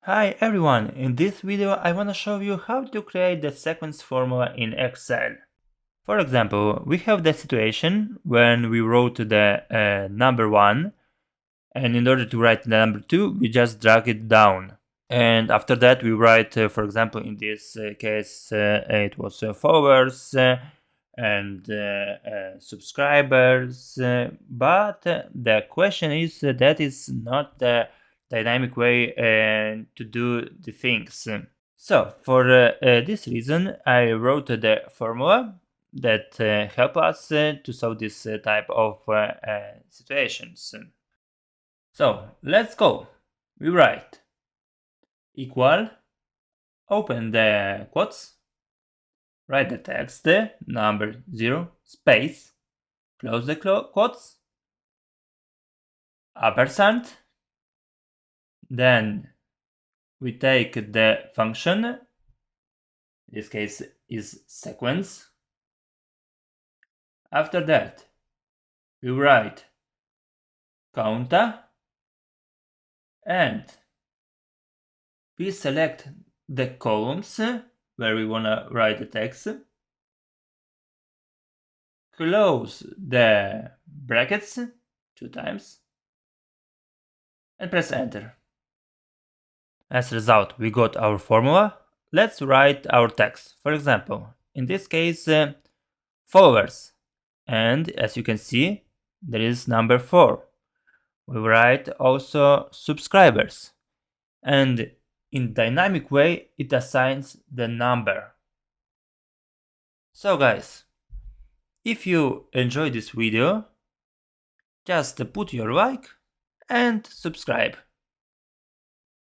Hi everyone, in this video I want to show you how to create the sequence formula in Excel. For example, we have the situation when we wrote the number 1, and in order to write the number 2 we just drag it down. And after that we write, for example, in this case it was followers and subscribers, but the question is that is not the dynamic way to do the things. So for this reason I wrote the formula that help us to solve this type of situations. So let's go. We write equal, open the quotes, write the text, number 0, space, close the quotes, ampersand, then we take the function, in this case is sequence. After that we write counta and we select the columns where we want to write the text, close the brackets 2 times and press enter. As a result, we got our formula. Let's write our text. For example, in this case, followers. And as you can see, there is number 4. We write also subscribers. And in dynamic way, it assigns the number. So guys, if you enjoyed this video, just put your like and subscribe.